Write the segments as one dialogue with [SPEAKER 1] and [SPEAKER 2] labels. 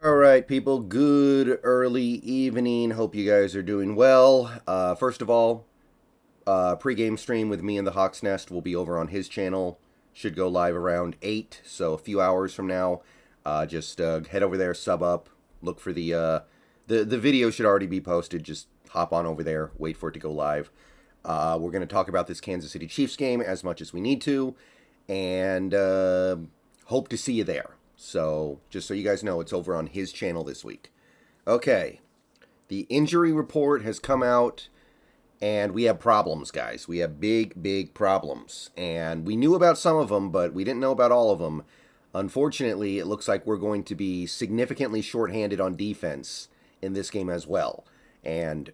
[SPEAKER 1] All right, people, good early evening. Hope you guys are doing well. First of all, pregame stream with me and the Hawk's Nest will be over on his channel. Should go live around 8, so a few hours from now. Just head over there, sub up, look for the video should already be posted. Just hop on over there, wait for it to go live. We're going to talk about this Kansas City Chiefs game as much as we need to, and hope to see you there. So, just so you guys know, it's over on his channel this week. Okay, the injury report has come out, and we have problems, guys. We have big, big problems. And we knew about some of them, but we didn't know about all of them. Unfortunately, it looks like we're going to be significantly shorthanded on defense in this game as well. And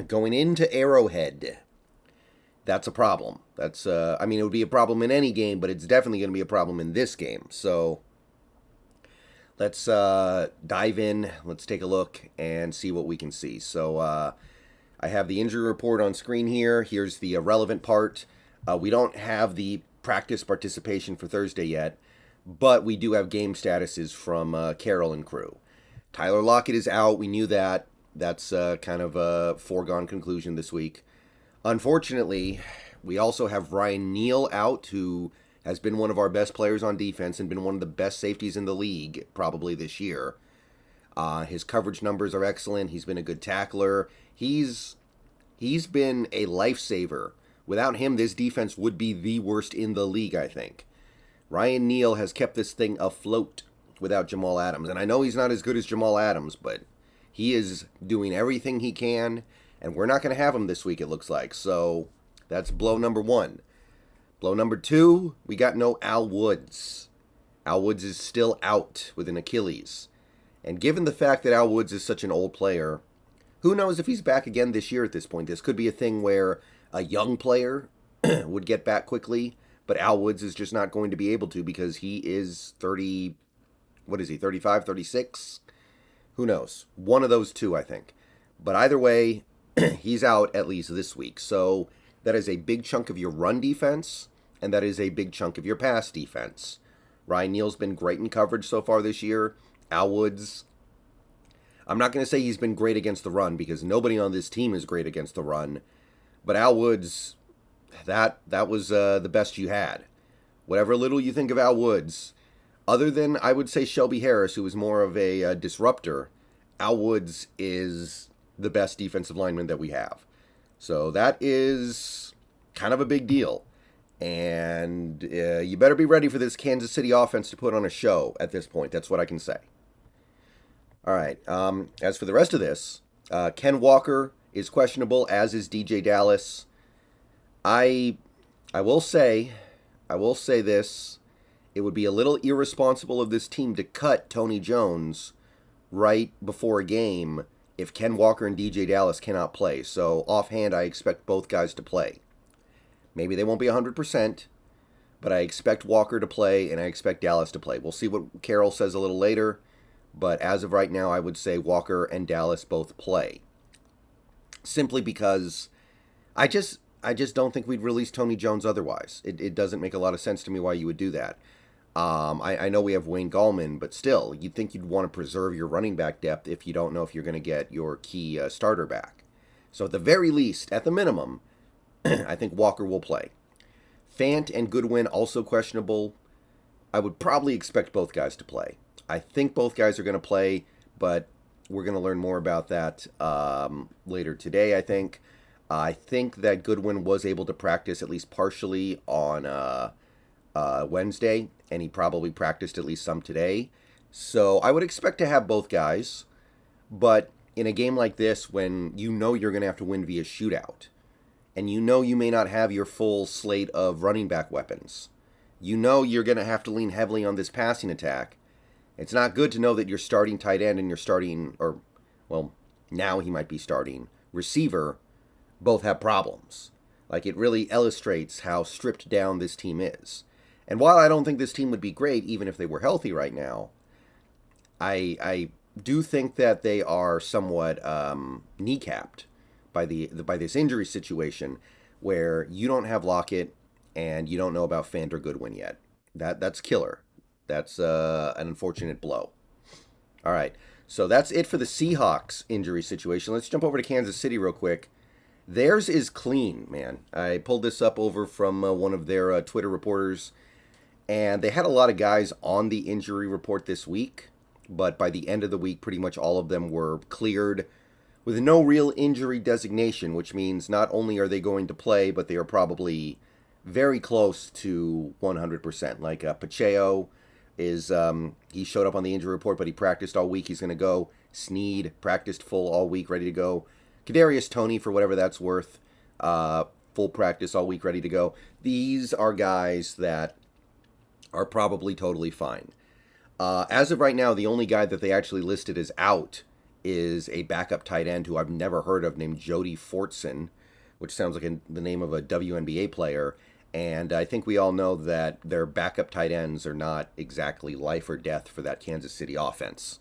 [SPEAKER 1] going into Arrowhead, that's a problem. I mean, it would be a problem in any game, but it's definitely going to be a problem in this game. So let's dive in. Let's take a look and see what we can see. So I have the injury report on screen here. Here's the relevant part. We don't have the practice participation for Thursday yet, but we do have game statuses from Carroll and crew. Tyler Lockett is out. We knew that. That's kind of a foregone conclusion this week. Unfortunately, we also have Ryan Neal out, who has been one of our best players on defense and been one of the best safeties in the league probably this year. His coverage numbers are excellent. He's been a good tackler. He's been a lifesaver. Without him, this defense would be the worst in the league, I think. Ryan Neal has kept this thing afloat without Jamal Adams. And I know he's not as good as Jamal Adams, but he is doing everything he can. And we're not going to have him this week, it looks like. So that's blow number one. Blow number two, we got no Al Woods. Al Woods is still out with an Achilles. And given the fact that Al Woods is such an old player, who knows if he's back again this year at this point. This could be a thing where a young player would get back quickly, but Al Woods is just not going to be able to because he is 30, what is he, 35, 36? Who knows? One of those two, I think. But either way, he's out at least this week. So that is a big chunk of your run defense, and that is a big chunk of your pass defense. Ryan Neal's been great in coverage so far this year. Al Woods, I'm not going to say he's been great against the run because nobody on this team is great against the run. But Al Woods, that was the best you had. Whatever little you think of Al Woods, other than I would say Shelby Harris, who is more of a disruptor, Al Woods is the best defensive lineman that we have. So that is kind of a big deal. And you better be ready for this Kansas City offense to put on a show at this point. That's what I can say. All right. As for the rest of this, Ken Walker is questionable, as is DJ Dallas. I will say this. It would be a little irresponsible of this team to cut Tony Jones right before a game if Ken Walker and DJ Dallas cannot play. So offhand, I expect both guys to play. Maybe they won't be 100%, but I expect Walker to play and I expect Dallas to play. We'll see what Carroll says a little later, but as of right now, I would say Walker and Dallas both play. Simply because I just don't think we'd release Tony Jones otherwise. It doesn't make a lot of sense to me why you would do that. I know we have Wayne Gallman, but still, you'd think you'd want to preserve your running back depth if you don't know if you're going to get your key starter back. So at the very least, at the minimum, I think Walker will play. Fant and Goodwin also questionable. I would probably expect both guys to play. I think both guys are going to play, but we're going to learn more about that later today, I think. I think that Goodwin was able to practice at least partially on Wednesday, and he probably practiced at least some today. So I would expect to have both guys, but in a game like this, when you know you're going to have to win via shootout, and you know you may not have your full slate of running back weapons, you know you're going to have to lean heavily on this passing attack, it's not good to know that your starting tight end and your starting, or, well, now he might be starting, receiver, both have problems. Like, it really illustrates how stripped down this team is. And while I don't think this team would be great, even if they were healthy right now, I do think that they are somewhat kneecapped by this injury situation, where you don't have Lockett and you don't know about Fant or Goodwin yet. That's killer. That's an unfortunate blow. All right. So that's it for the Seahawks injury situation. Let's jump over to Kansas City real quick. Theirs is clean, man. I pulled this up over from one of their Twitter reporters, and they had a lot of guys on the injury report this week, but by the end of the week, pretty much all of them were cleared with no real injury designation, which means not only are they going to play, but they are probably very close to 100%. Like Pacheco is, he showed up on the injury report, but he practiced all week. He's going to go. Snead practiced full all week, ready to go. Kadarius Toney, for whatever that's worth, full practice all week, ready to go. These are guys that are probably totally fine. As of right now, the only guy that they actually listed as out is a backup tight end who I've never heard of named Jody Fortson, which sounds like the name of a WNBA player. And I think we all know that their backup tight ends are not exactly life or death for that Kansas City offense.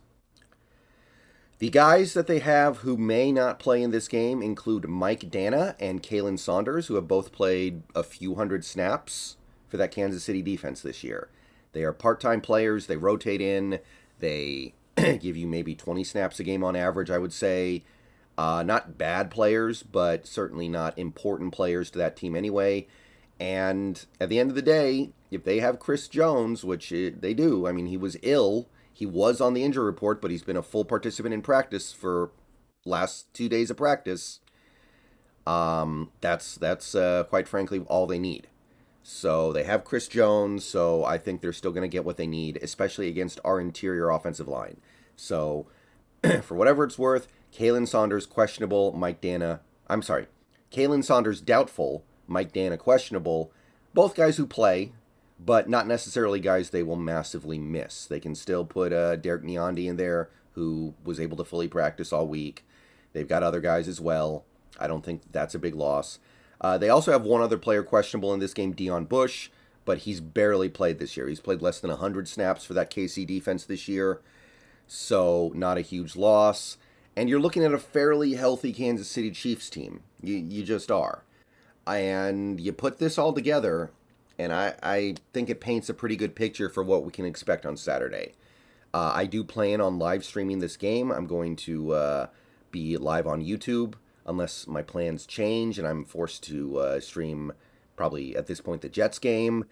[SPEAKER 1] The guys that they have who may not play in this game include Mike Dana and Kalen Saunders, who have both played a few hundred snaps for that Kansas City defense this year. They are part-time players. They rotate in. They give you maybe 20 snaps a game on average, I would say. Not bad players, but certainly not important players to that team anyway. And at the end of the day, if they have Chris Jones, which they do, I mean, he was ill. He was on the injury report, but he's been a full participant in practice for last 2 days of practice. That's quite frankly all they need. So they have Chris Jones, so I think they're still going to get what they need, especially against our interior offensive line. So for whatever it's worth, Kalen Saunders questionable, Kalen Saunders doubtful, Mike Dana questionable. Both guys who play, but not necessarily guys they will massively miss. They can still put Derek Neonde in there, who was able to fully practice all week. They've got other guys as well. I don't think that's a big loss. They also have one other player questionable in this game, Dion Bush, but he's barely played this year. He's played less than 100 snaps for that KC defense this year, so not a huge loss. And you're looking at a fairly healthy Kansas City Chiefs team. You just are. And you put this all together, and I think it paints a pretty good picture for what we can expect on Saturday. I do plan on live streaming this game. I'm going to be live on YouTube, unless my plans change and I'm forced to stream probably at this point the Jets game,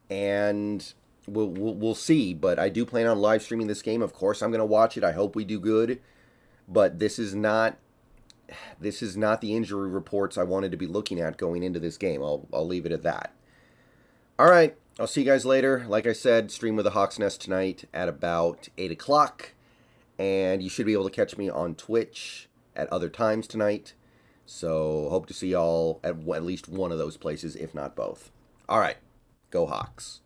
[SPEAKER 1] and we'll see. But I do plan on live streaming this game. Of course, I'm going to watch it. I hope we do good, but this is not the injury reports I wanted to be looking at going into this game. I'll leave it at that. All right, I'll see you guys later. Like I said, stream with the Hawks Nest tonight at about 8 o'clock, and you should be able to catch me on Twitch at other times tonight. So hope to see y'all at least one of those places, if not both. All right, go Hawks.